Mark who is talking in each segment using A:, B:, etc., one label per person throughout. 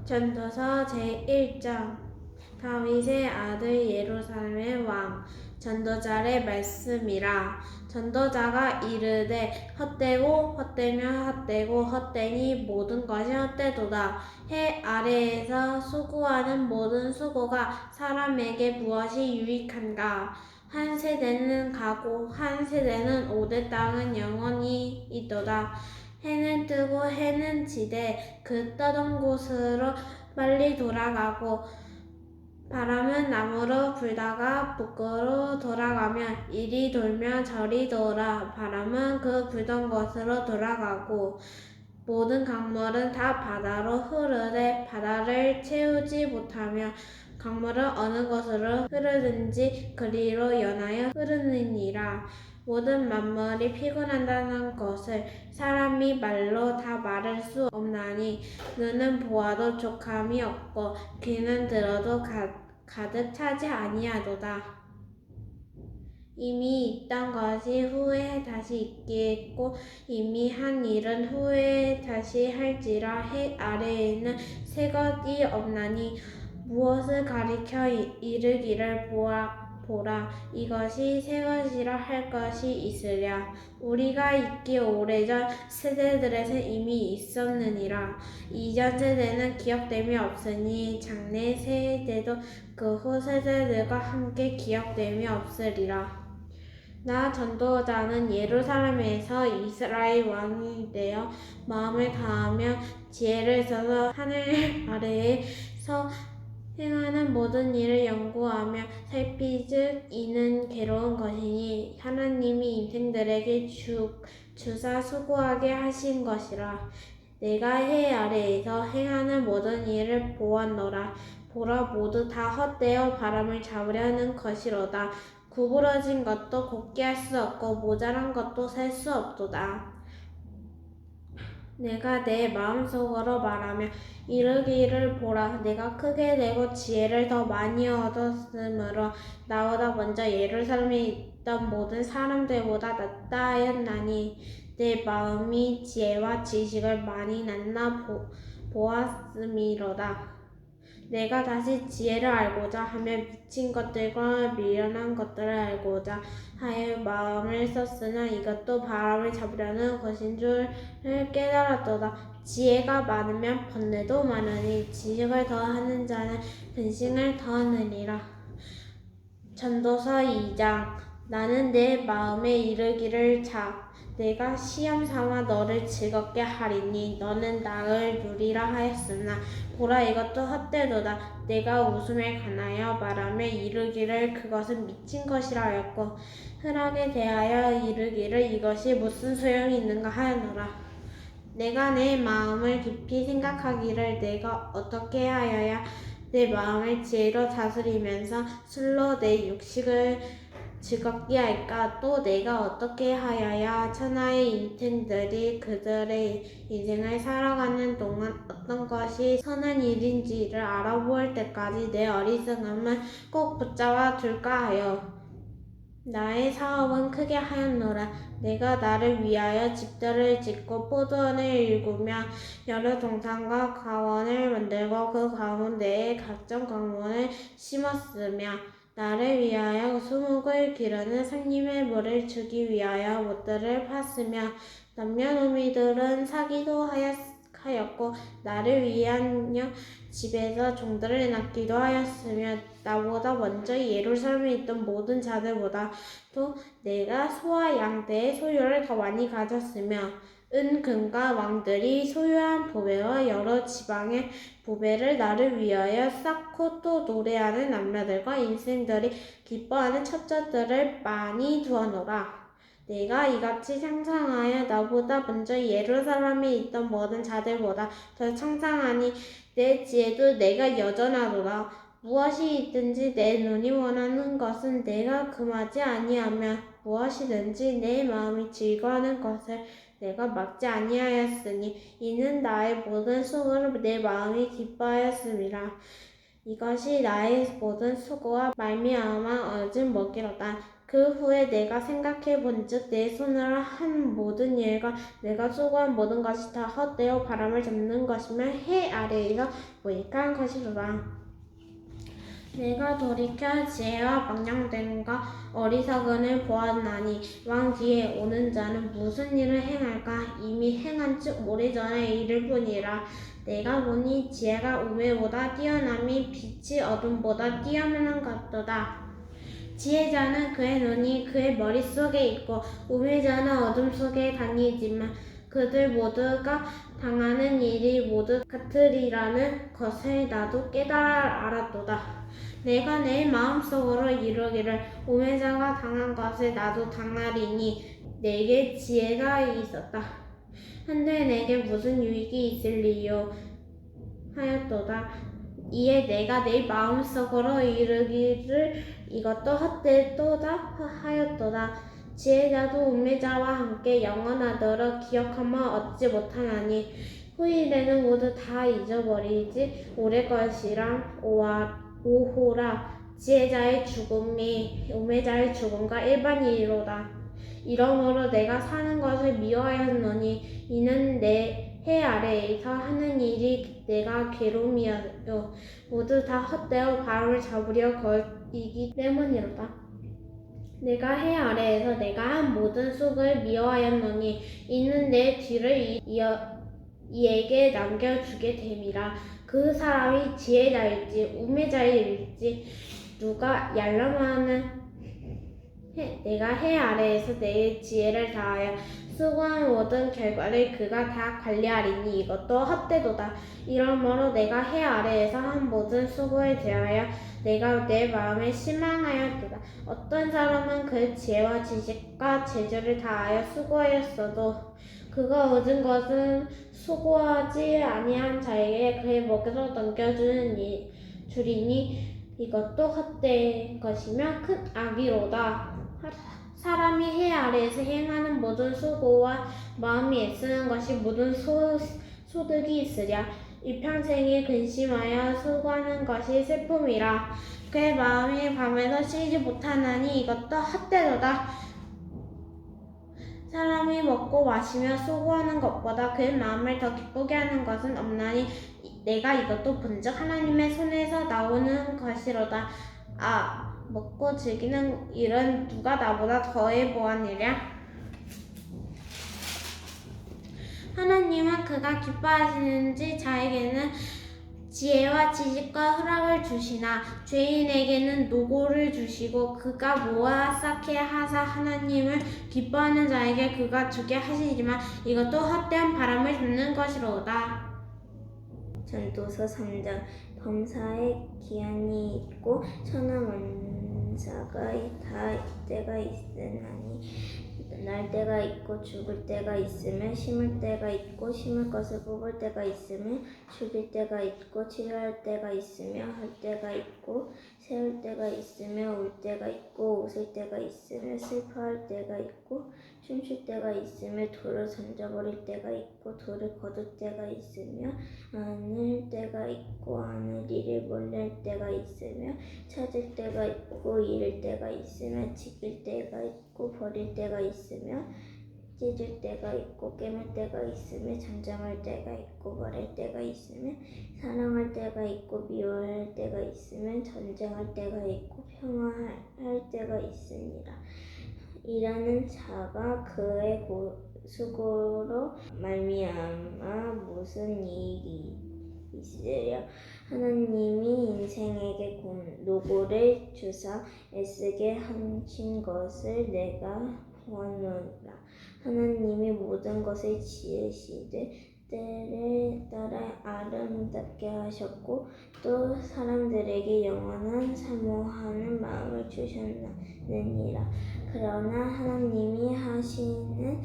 A: 전도서 제1장 다윗의 아들 예루살렘의 왕 전도자의 말씀이라. 전도자가 이르되 헛되고 헛되며 헛되고 헛되니 모든 것이 헛되도다. 해 아래에서 수고하는 모든 수고가 사람에게 무엇이 유익한가. 한 세대는 가고 한 세대는 오되 땅은 영원히 있도다. 해는 뜨고 해는 지되 그 떠던 곳으로 빨리 돌아가고 바람은 남으로 불다가 북으로 돌아가며 이리 돌며 저리 돌아 바람은 그 불던 곳으로 돌아가고 모든 강물은 다 바다로 흐르되 바다를 채우지 못하며 강물은 어느 곳으로 흐르든지 그리로 연하여 흐르느니라. 모든 만물이 피곤한다는 것을 사람이 말로 다 말할 수 없나니 눈은 보아도 족함이 없고 귀는 들어도 가득 차지 아니하도다. 이미 있던 것이 후에 다시 있겠고 이미 한 일은 후에 다시 할지라. 해 아래에는 새 것이 없나니 무엇을 가리켜 이르기를 보라 이것이 새 것이라 할 것이 있으랴. 우리가 있기 오래전 세대들에서 이미 있었느니라. 이전 세대는 기억됨이 없으니 장래 세대도 그 후 세대들과 함께 기억됨이 없으리라. 나 전도자는 예루살렘에서 이스라엘 왕이 되어 마음을 다하며 지혜를 써서 하늘 아래에서 행하는 모든 일을 연구하며 살피즉 이는 괴로운 것이니 하나님이 인생들에게 주사 수고하게 하신 것이라. 내가 해 아래에서 행하는 모든 일을 보았노라. 보라 모두 다 헛되어 바람을 잡으려는 것이로다. 구부러진 것도 곱게 할 수 없고 모자란 것도 셀 수 없도다. 내가 내 마음속으로 말하며 이르기를 보라 내가 크게 되고 지혜를 더 많이 얻었으므로 나보다 먼저 예루살렘에 있던 모든 사람들보다 낫다 하였나니 내 마음이 지혜와 지식을 많이 낫나 보았음이로다. 내가 다시 지혜를 알고자 하며 미친 것들과 미련한 것들을 알고자 하여 마음을 썼으나 이것도 바람을 잡으려는 것인 줄을 깨달았도다. 지혜가 많으면 번뇌도 많으니 지식을 더하는 자는 근심을 더하느니라. 전도서 2장 나는 내 마음에 이르기를 내가 시험 삼아 너를 즐겁게 하리니 너는 낙을 누리라 하였으나 보라 이것도 헛되도다. 내가 웃음에 관하여 말하며 이르기를 그것은 미친 것이라 하였고 흔하게 대하여 이르기를 이것이 무슨 소용이 있는가 하였노라. 내가 내 마음을 깊이 생각하기를 내가 어떻게 하여야 내 마음을 지혜로 다스리면서 술로 내 육식을 즐겁게 할까? 또 내가 어떻게 하여야 천하의 인생들이 그들의 인생을 살아가는 동안 어떤 것이 선한 일인지를 알아볼 때까지 내 어리석음을 꼭 붙잡아 둘까 하여 나의 사업은 크게 하였노라. 내가 나를 위하여 집들을 짓고 포도원을 일구며 여러 동산과 가원을 만들고 그 가운데에 각종 강문을 심었으며 나를 위하여 수목을 기르는 상님의 물을 주기 위하여 못들을 팠으며 남녀노미들은 사기도 하였고 나를 위하여 집에서 종들을 낳기도 하였으며 나보다 먼저 예루살렘에 있던 모든 자들보다도 내가 소와 양떼의 소유를 더 많이 가졌으며 은금과 왕들이 소유한 보배와 여러 지방의 보배를 나를 위하여 쌓고 또 노래하는 남녀들과 인생들이 기뻐하는 첩자들을 많이 두어놓으라. 내가 이같이 창상하여 나보다 먼저 예루살렘에 있던 모든 자들보다 더 창상하니 내 지혜도 내가 여전하도다. 무엇이 있든지 내 눈이 원하는 것은 내가 금하지 아니하며 무엇이든지 내 마음이 즐거워하는 것을 내가 막지 아니하였으니 이는 나의 모든 수고를 내 마음이 기뻐하였음이라. 이것이 나의 모든 수고와 말미암아 얻은 먹이로다. 그 후에 내가 생각해 본즉 내 손으로 한 모든 일과 내가 수고한 모든 것이 다 헛되어 바람을 잡는 것이며 해 아래에서 무익한 것이로다. 내가 돌이켜 지혜와 방향됨과 어리석음을 보았나니 왕 뒤에 오는 자는 무슨 일을 행할까 이미 행한 즉 오래전에 이를 뿐이라. 내가 보니 지혜가 우매보다 뛰어남이 빛이 어둠보다 뛰어나는 같도다. 지혜자는 그의 눈이 그의 머릿속에 있고 우매자는 어둠 속에 다니지만 그들 모두가 당하는 일이 모두 같으리라는 것을 나도 깨달아 알았도다. 내가 내 마음속으로 이르기를 우매자가 당한 것을 나도 당하리니 내게 지혜가 있었다. 한데 내게 무슨 유익이 있을리요 하였도다. 이에 내가 내 마음속으로 이르기를 이것도 헛되도다 하였도다. 지혜자도 우매자와 함께 영원하도록 기억하며 얻지 못하나니 후일에는 모두 다 잊어버리지 오래 것이랑 오호라. 지혜자의 죽음이 우매자의 죽음과 일반이로다. 이러므로 내가 사는 것을 미워하였노니 이는 내 해 아래에서 하는 일이 내가 괴로움이요 모두 다 헛되어 바람을 잡으려 거이기 때문이로다. 내가 해 아래에서 내가 한 모든 속을 미워하였노니 이는 내 뒤를 이에게 남겨주게 됨이라. 그 사람이 지혜자일지 우매자일지 누가 얄람하는 내가 해 아래에서 내 지혜를 다하여 수고한 모든 결과를 그가 다 관리하리니 이것도 헛되도다. 이러므로 내가 해 아래에서 한 모든 수고에 대하여 내가 내 마음에 실망하였도다. 어떤 사람은 그 지혜와 지식과 재주를 다하여 수고하였어도 그가 얻은 것은 수고하지 아니한 자에게 그의 먹이로 넘겨주는 줄이니 이것도 헛된 것이며 큰 악이로다. 사람이 해 아래에서 행하는 모든 수고와 마음이 애쓰는 것이 모든 소득이 있으랴. 일평생에 근심하여 수고하는 것이 슬픔이라. 그의 마음이 밤에도 쉬지 못하나니 이것도 헛되도다. 사람이 먹고 마시며 수고하는 것보다 그의 마음을 더 기쁘게 하는 것은 없나니 내가 이것도 본즉 하나님의 손에서 나오는 것이로다. 먹고 즐기는 일은 누가 나보다 더해 보았느냐? 하나님은 그가 기뻐하시는지 자에게는 지혜와 지식과 허락을 주시나 죄인에게는 노고를 주시고 그가 모아 쌓게 하사 하나님을 기뻐하는 자에게 그가 주게 하시지만 이것도 헛되은 바람을 잡는 것이로다.
B: 전도서 3장. 범사에 기한이 있고 천하만사가 다 때가 있으나니 날 때가 있고 죽을 때가 있으며 심을 때가 있고 심을 것을 뽑을 때가 있으며 죽일 때가 있고 치료할 때가 있으며 할 때가 있고 세울 때가 있으며 울 때가 있고 웃을 때가 있으며 슬퍼할 때가 있고 춤출 때가 있으며 돌을 던져버릴 때가 있고 돌을 거둘 때가 있으며 안을 때가 있고 안으리를 몰랄 때가 있으며 찾을 때가 있고 잃을 때가 있으며 지킬 때가 있고 버릴 때가 있으며 찢을 때가 있고 깨물 때가 있으며 잠잠할 때가 있고 말할 때가 있으며 사랑할 때가 있고 미워할 때가 있으며 전쟁할 때가 있고 평화할 때가 있으니라. 일하는 자가 그의 수고로 말미암아 무슨 이익이 있으랴. 하나님이 인생에게 노고를 주사 애쓰게 하신 것을 내가 보았노라. 하나님이 모든 것을 지으시되 때를 따라 아름답게 하셨고 또 사람들에게 영원한 사모하는 마음을 주셨느니라. 그러나 하나님이 하시는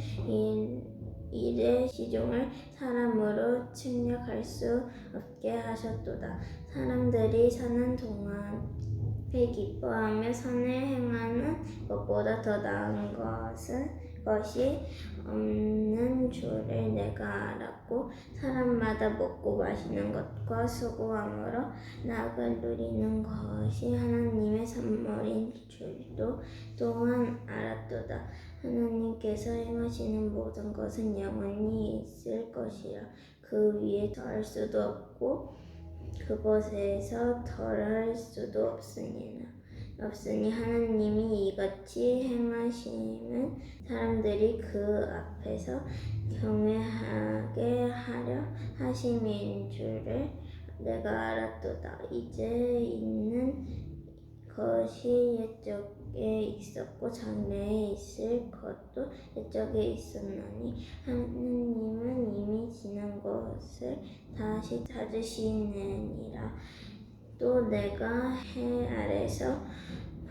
B: 일의 시종을 사람으로 측량할 수 없게 하셨도다. 사람들이 사는 동안에 기뻐하며 선을 행하는 것보다 더 나은 것이 없는 줄을 내가 알았고 사람마다 먹고 마시는 것과 수고함으로 낙을 누리는 것이 하나님의 선물인 줄도 또한 알았도다. 하나님께서 행하시는 모든 것은 영원히 있을 것이라. 그 위에 더할 수도 없고 그것에서 덜할 수도 없으니 하나님이 이같이 행하시는 사람들이 그 앞에서 경외하게 하려 하심인 줄을 내가 알았도다. 이제 있는 것이 옛적에 있었고 장래에 있을 것도 옛적에 있었나니 하나님은 이미 지난 것을 다시 찾으시느니라. 또 내가 해 아래서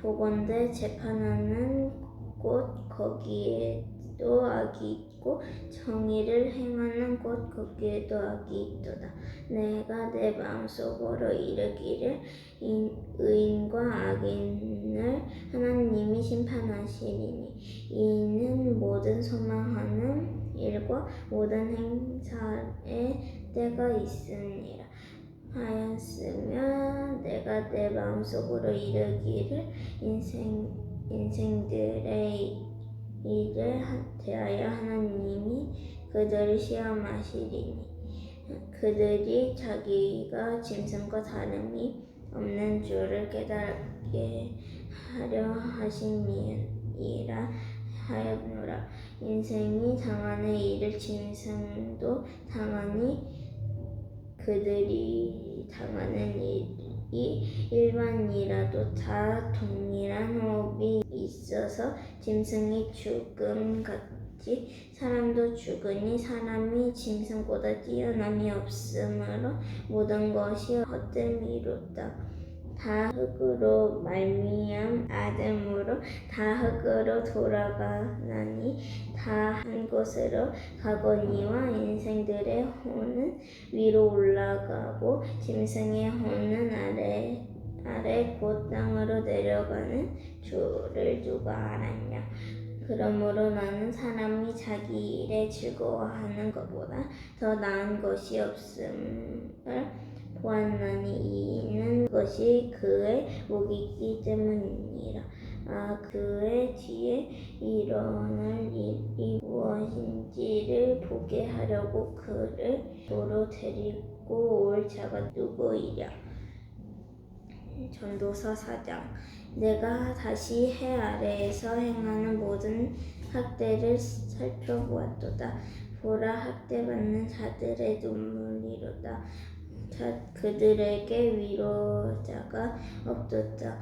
B: 보건대 재판하는 곳 거기에도 악이 있고 정의를 행하는 곳 거기에도 악이 있도다. 내가 내 마음속으로 이르기를 의인과 악인을 하나님이 심판하시리니 이는 모든 소망하는 일과 모든 행사에 때가 있으니라 하였으며 내가 내 마음속으로 이르기를 인생들의 일에 대하여 하나님이 그들을 시험하시리니 그들이 자기가 짐승과 다름이 없는 줄을 깨닫게 하려 하심이라 하였노라. 인생이 당하는 일을 짐승도 당하니 그들이 당하는 일이 일반이라도 다 동일한 호흡이 있어서 짐승이 죽음같이 사람도 죽으니 사람이 짐승보다 뛰어남이 없으므로 모든 것이 헛됨이로다. 다 흙으로 말미암 아담으로 다 흙으로 돌아가나니 다 한 곳으로 가거니와 인생들의 혼은 위로 올라가고 짐승의 혼은 아래 곧 땅으로 내려가는 줄을 누가 알았냐. 그러므로 나는 사람이 자기 일에 즐거워하는 것보다 더 나은 것이 없음을 보았나니 이는 것이 그의 목이기 때문이니라. 그의 뒤에 일어날 일이 무엇인지를 보게 하려고 그를 도로 데리고 올 자가 누구이랴. 전도서 4장. 내가 다시 해 아래에서 행하는 모든 학대를 살펴보았도다. 보라, 학대받는 자들의 눈물이로다. 그들에게 위로자가 없도다.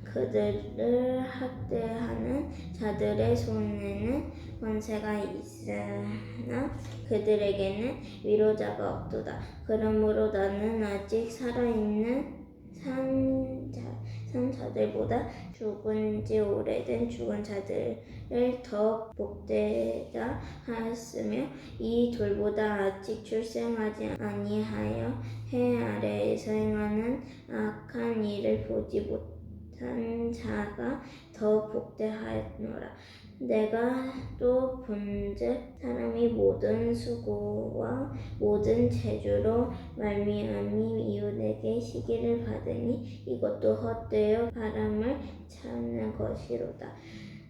B: 그들을 학대하는 자들의 손에는 권세가 있으나 그들에게는 위로자가 없도다. 그러므로 나는 아직 살아있는 산 자들보다 죽은 지 오래된 죽은 자들을 더 복되다 하였으며 이 둘보다 아직 출생하지 아니하여 해 아래에서 행하는 악한 일을 보지 못한 자가 더 복되하였노라. 내가 또 본즉 사람이 모든 수고와 모든 재주로 말미암이 이웃에게 시기를 받으니 이것도 헛되어 바람을 찾는 것이로다.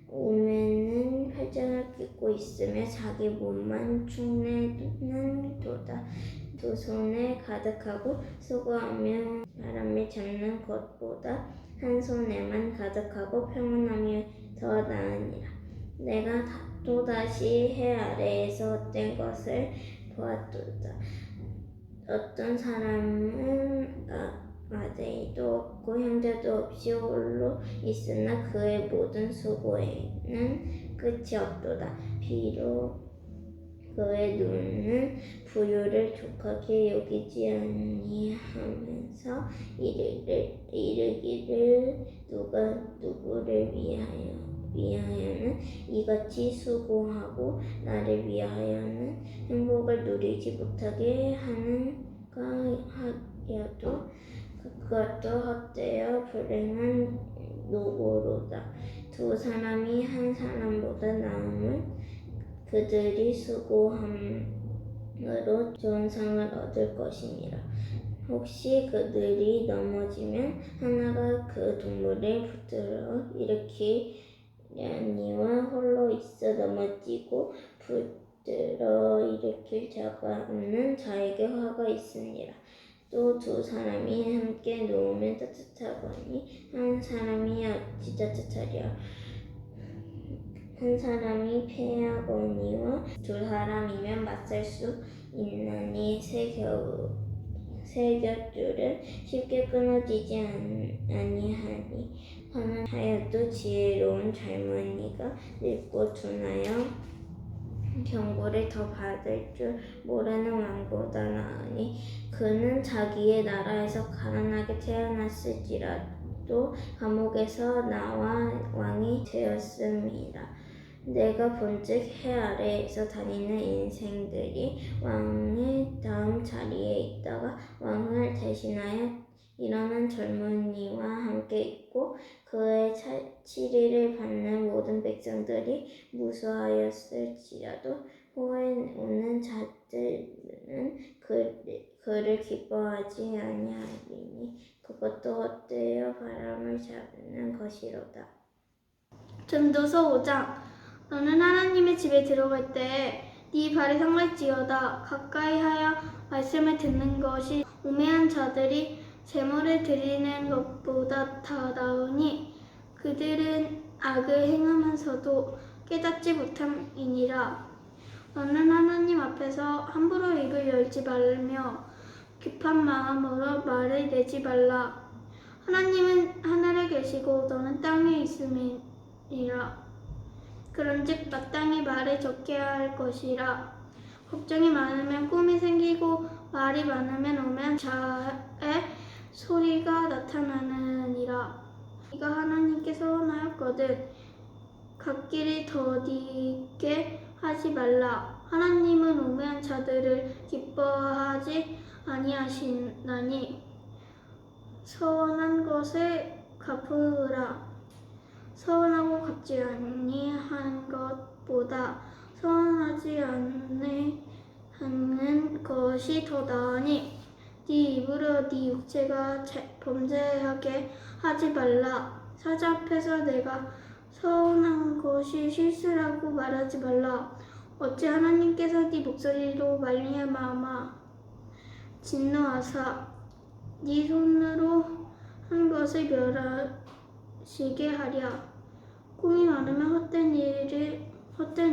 B: 우매는 팔짱을 끼고 있으며 자기 몸만 축내는도다. 두 손에 가득하고 수고하며 바람을 잡는 것보다 한 손에만 가득하고 평온함이 더 나으니라. 내가 또다시 해 아래에서 헛된 것을 보았도다. 어떤 사람은 아들도 없고 형제도 없이 홀로 있으나 그의 모든 수고에는 끝이 없도다. 비록 그의 눈은 부유를 족하게 여기지 아니하면서 이르기를 누가 누구를 위하여는 이같이 수고하고 나를 위하여는 행복을 누리지 못하게 하는가 하여도 그것도 헛되어 불행한 노고로다. 두 사람이 한 사람보다 나음은 그들이 수고함으로 좋은 상을 얻을 것이니라. 혹시 그들이 넘어지면 하나가 그 동물을 붙들어 일으키려니와 홀로 있어 넘어지고 붙들어 일으킬 자가 없는 자에게 화가 있으니라. 또 두 사람이 함께 누우면 따뜻하거니 한 사람이 어찌 따뜻하랴. 한 사람이 패하거니와 두 사람이면 맞설 수 있나니 새 곁줄은 쉽게 끊어지지 아니하니 하여도 지혜로운 젊은이가 늙고 둔하여 경고를 더 받을 줄 모르는 왕보다 나으니 그는 자기의 나라에서 가난하게 태어났을지라도 감옥에서 나와 왕이 되었음이라. 내가 본즉 해 아래에서 다니는 인생들이 왕의 다음 자리에 있다가 왕을 대신하여 일어난 젊은이와 함께 있고 그의 치리를 받는 모든 백성들이 무수하였을지라도 후에 오는 자들은 그를 기뻐하지 아니하리니 그것도 헛되어 바람을 잡는 것이로다.
C: 전도서 5장. 너는 하나님의 집에 들어갈 때에 네 발이 상할지어다. 가까이하여 말씀을 듣는 것이 우매한 자들이 제물을 드리는 것보다 더 나으니 그들은 악을 행하면서도 깨닫지 못함이니라. 너는 하나님 앞에서 함부로 입을 열지 말며 급한 마음으로 말을 내지 말라. 하나님은 하늘에 계시고 너는 땅에 있음이니라. 그런즉 마땅히 말을 적게 할 것이라. 걱정이 많으면 꿈이 생기고 말이 많으면 우매한 자의 소리가 나타나느니라. 네가 하나님께 서원하였거든 갚기를 더디게 하지 말라. 하나님은 우매한 자들을 기뻐하지 아니하시나니 서원한 것을 갚으라. 서원하고 갚지 아니한 것보다 서원하지 않는 것이 더 나으니 네 입으로 네 육체가 범죄하게 하지 말라. 사자 앞에서 내가 서원한 것이 실수라고 말하지 말라. 어찌 하나님께서 네 목소리로 말미암아 진노하사 네 손으로 한 것을 멸하시게 하랴. 꿈이 많으면 헛된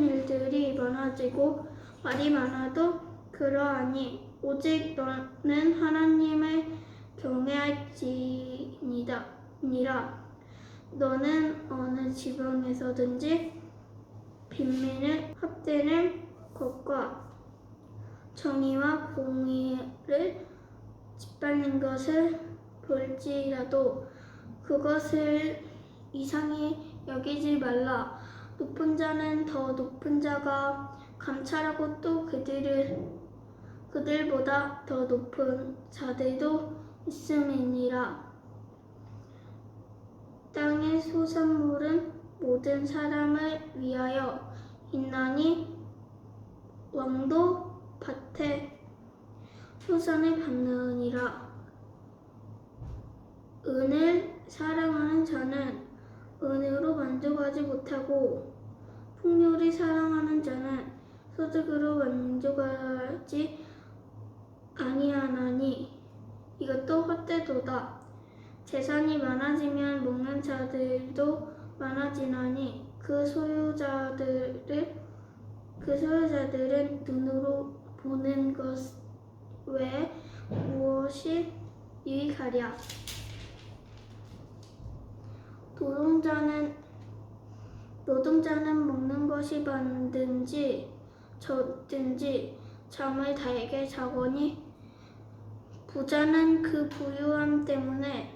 C: 일들이 많아지고 말이 많아도 그러하니 오직 너는 하나님을 경외할지니라. 너는 어느 지방에서든지 빈민을 합되는 것과 정의와 공의를 짓밟는 것을 볼지라도 그것을 이상히 여기지 말라. 높은 자는 더 높은 자가 감찰하고 또 그들보다 더 높은 자들도 있음이니라. 땅의 소산물은 모든 사람을 위하여 있나니 왕도 밭에 소산을 받느니라. 은을 사랑하는 자는 은으로 만족하지 못하고 풍요를 사랑하는 자는 소득으로 만족하지 아니하나니 이것도 헛되도다. 재산이 많아지면 먹는 자들도 많아지나니 그 소유자들은 눈으로 보는 것 외에 무엇이 유익하랴. 노동자는 먹는 것이 많든지 적든지 잠을 달게 자거니 부자는 그 부유함 때문에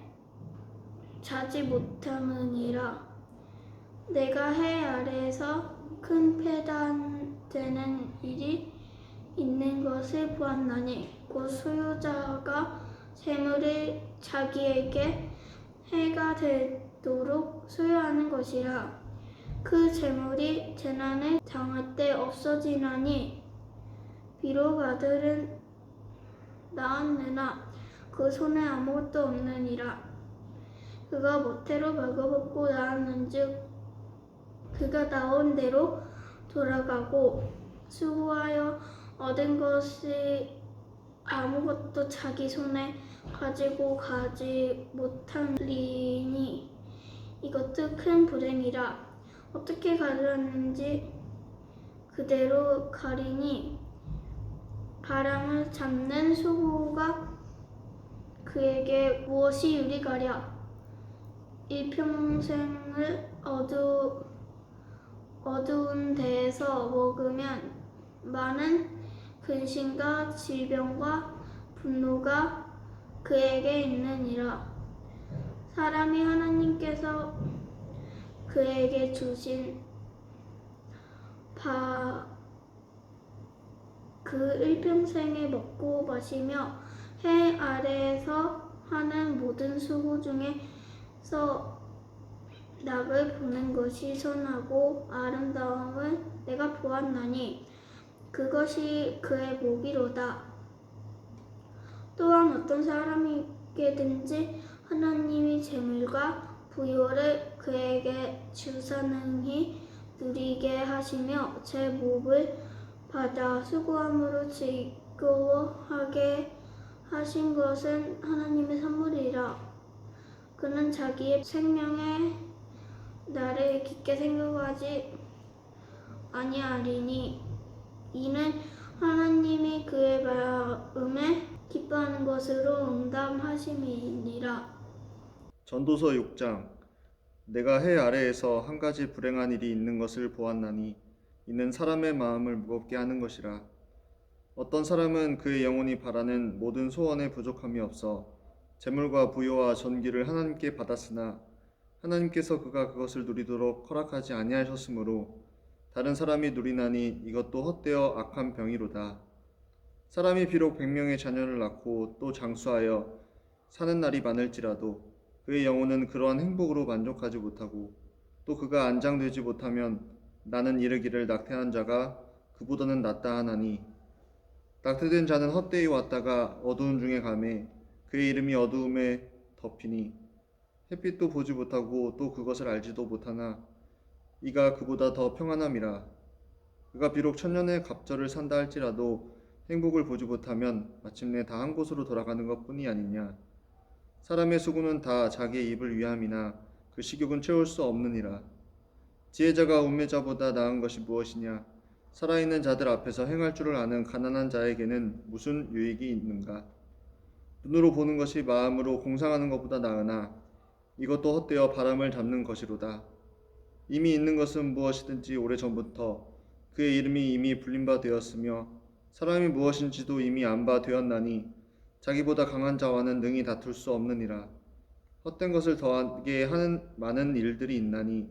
C: 자지 못함이니라. 내가 해 아래에서 큰 패단되는 일이 있는 것을 보았나니 곧 소유자가 재물을 자기에게 해가 되도록 소유하는 것이라. 그 재물이 재난에 당할 때 없어지나니 비록 아들은 낳았으나 그 손에 아무것도 없느니라. 그가 모태로 벌거벗고 낳았는즉 그가 나온 대로 돌아가고 수고하여 얻은 것이 아무것도 자기 손에 가지고 가지 못하리니 이것도 큰 불행이라. 어떻게 가져왔는지 그대로 가리니 바람을 잡는 수고가 그에게 무엇이 유리가랴. 일평생을 어두운 데에서 먹으면 많은 근심과 질병과 분노가 그에게 있느니라. 사람이 하나님께서 그에게 주신 그 일평생에 먹고 마시며 해 아래에서 하는 모든 수고 중에서 낙을 보는 것이 선하고 아름다움을 내가 보았나니 그것이 그의 복이로다. 또한 어떤 사람에게든지 하나님이 재물과 부요를 그에게 주사능히 누리게 하시며 제 몫을 받아 수고함으로 즐거워하게 하신 것은 하나님의 선물이라. 그는 자기의 생명의 날을 깊게 생각하지 아니하리니 이는 하나님이 그의 마음에 기뻐하는 것으로 응답하심이니라.
D: 전도서 6장. 내가 해 아래에서 한 가지 불행한 일이 있는 것을 보았나니 이는 사람의 마음을 무겁게 하는 것이라. 어떤 사람은 그의 영혼이 바라는 모든 소원에 부족함이 없어 재물과 부요와 존귀를 하나님께 받았으나 하나님께서 그가 그것을 누리도록 허락하지 아니하셨으므로 다른 사람이 누리나니 이것도 헛되어 악한 병이로다. 사람이 비록 100명의 자녀를 낳고 또 장수하여 사는 날이 많을지라도 그의 영혼은 그러한 행복으로 만족하지 못하고 또 그가 안장되지 못하면 나는 이르기를 낙태한 자가 그보다는 낫다 하나니 낙태된 자는 헛되이 왔다가 어두운 중에 가매 그의 이름이 어두움에 덮이니 햇빛도 보지 못하고 또 그것을 알지도 못하나 이가 그보다 더 평안함이라. 그가 비록 천년의 갑절을 산다 할지라도 행복을 보지 못하면 마침내 다 한 곳으로 돌아가는 것뿐이 아니냐. 사람의 수고는 다 자기의 입을 위함이나 그 식욕은 채울 수 없느니라. 지혜자가 운매자보다 나은 것이 무엇이냐. 살아있는 자들 앞에서 행할 줄을 아는 가난한 자에게는 무슨 유익이 있는가. 눈으로 보는 것이 마음으로 공상하는 것보다 나으나 이것도 헛되어 바람을 잡는 것이로다. 이미 있는 것은 무엇이든지 오래전부터 그의 이름이 이미 불린 바 되었으며 사람이 무엇인지도 이미 안 바 되었나니 자기보다 강한 자와는 능히 다툴 수 없느니라. 헛된 것을 더하게 하는 많은 일들이 있나니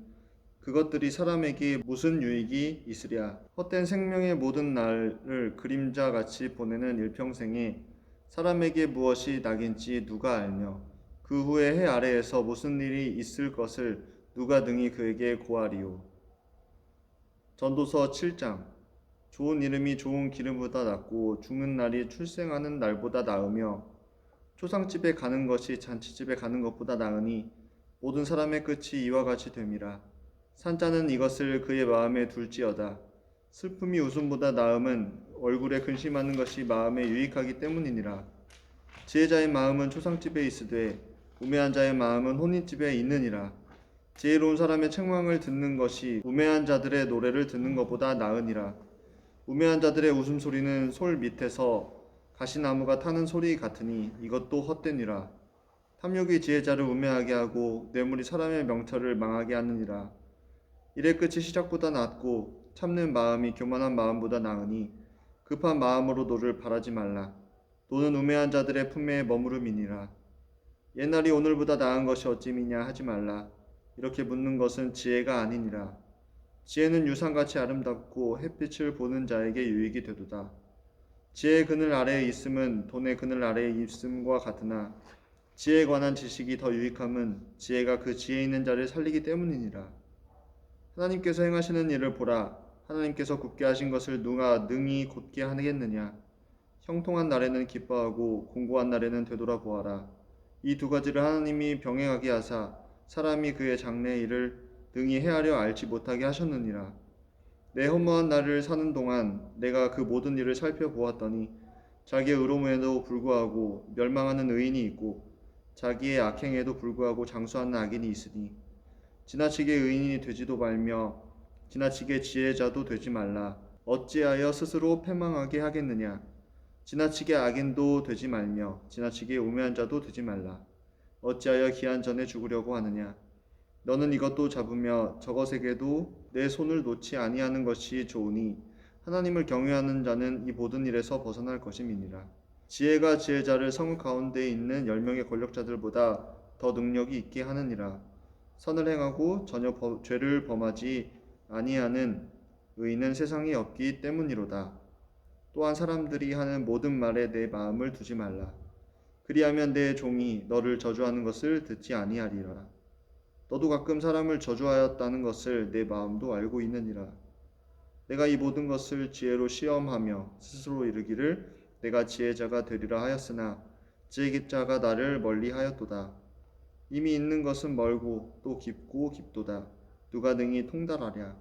D: 그것들이 사람에게 무슨 유익이 있으랴. 헛된 생명의 모든 날을 그림자같이 보내는 일평생에 사람에게 무엇이 낙인지 누가 알며 그 후에 해 아래에서 무슨 일이 있을 것을 누가 능히 그에게 고하리요. 전도서 7장. 좋은 이름이 좋은 기름보다 낫고 죽는 날이 출생하는 날보다 나으며 초상집에 가는 것이 잔치집에 가는 것보다 나으니 모든 사람의 끝이 이와 같이 됨이라. 산자는 이것을 그의 마음에 둘지어다. 슬픔이 웃음보다 나음은 얼굴에 근심하는 것이 마음에 유익하기 때문이니라. 지혜자의 마음은 초상집에 있으되 우매한 자의 마음은 혼인집에 있느니라. 지혜로운 사람의 책망을 듣는 것이 우매한 자들의 노래를 듣는 것보다 나으니라. 우매한 자들의 웃음소리는 솔 밑에서 가시나무가 타는 소리 같으니 이것도 헛되니라. 탐욕이 지혜자를 우매하게 하고 뇌물이 사람의 명철을 망하게 하느니라. 일의 끝이 시작보다 낫고 참는 마음이 교만한 마음보다 나으니 급한 마음으로 노를 바라지 말라. 노는 우매한 자들의 품에 머무름이니라. 옛날이 오늘보다 나은 것이 어찌미냐 하지 말라. 이렇게 묻는 것은 지혜가 아니니라. 지혜는 유상같이 아름답고 햇빛을 보는 자에게 유익이 되도다. 지혜의 그늘 아래에 있음은 돈의 그늘 아래에 있음과 같으나 지혜에 관한 지식이 더 유익함은 지혜가 그 지혜 있는 자를 살리기 때문이니라. 하나님께서 행하시는 일을 보라. 하나님께서 굳게 하신 것을 누가 능히 곧게 하겠느냐. 형통한 날에는 기뻐하고 공고한 날에는 되돌아보아라. 이 두 가지를 하나님이 병행하게 하사 사람이 그의 장래의 일을 능히 헤아려 알지 못하게 하셨느니라. 내 허무한 날을 사는 동안 내가 그 모든 일을 살펴보았더니 자기의 의로움에도 불구하고 멸망하는 의인이 있고 자기의 악행에도 불구하고 장수하는 악인이 있으니 지나치게 의인이 되지도 말며 지나치게 지혜자도 되지 말라. 어찌하여 스스로 패망하게 하겠느냐. 지나치게 악인도 되지 말며 지나치게 우매한 자도 되지 말라. 어찌하여 기한 전에 죽으려고 하느냐. 너는 이것도 잡으며 저것에게도 내 손을 놓지 아니하는 것이 좋으니 하나님을 경외하는 자는 이 모든 일에서 벗어날 것임이니라. 지혜가 지혜자를 성 가운데 있는 10명의 권력자들보다 더 능력이 있게 하느니라. 선을 행하고 전혀 죄를 범하지 아니하는 의인은 세상에 없기 때문이로다. 또한 사람들이 하는 모든 말에 내 마음을 두지 말라. 그리하면 내 종이 너를 저주하는 것을 듣지 아니하리라. 너도 가끔 사람을 저주하였다는 것을 내 마음도 알고 있느니라. 내가 이 모든 것을 지혜로 시험하며 스스로 이르기를 내가 지혜자가 되리라 하였으나 지혜자가 나를 멀리하였도다. 이미 있는 것은 멀고 또 깊고 깊도다. 누가 능히 통달하랴.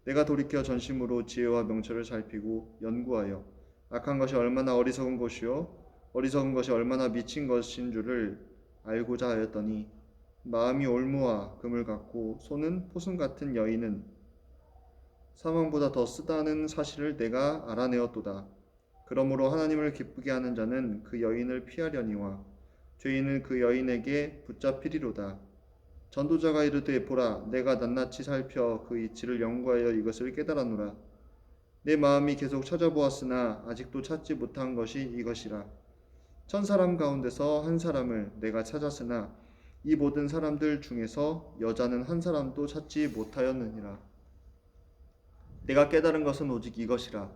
D: 내가 돌이켜 전심으로 지혜와 명철을 살피고 연구하여 악한 것이 얼마나 어리석은 것이요 어리석은 것이 얼마나 미친 것인 줄을 알고자 하였더니 마음이 올무와 금을 같고 손은 포승 같은 여인은 사망보다 더 쓰다는 사실을 내가 알아내었도다. 그러므로 하나님을 기쁘게 하는 자는 그 여인을 피하려니와 죄인은 그 여인에게 붙잡히리로다. 전도자가 이르되 보라 내가 낱낱이 살펴 그 이치를 연구하여 이것을 깨달았노라. 내 마음이 계속 찾아보았으나 아직도 찾지 못한 것이 이것이라. 1000사람 가운데서 한 사람을 내가 찾았으나 이 모든 사람들 중에서 여자는 한 사람도 찾지 못하였느니라. 내가 깨달은 것은 오직 이것이라.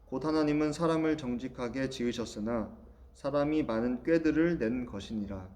D: 곧 하나님은 사람을 정직하게 지으셨으나 사람이 많은 꾀들을 낸 것이니라.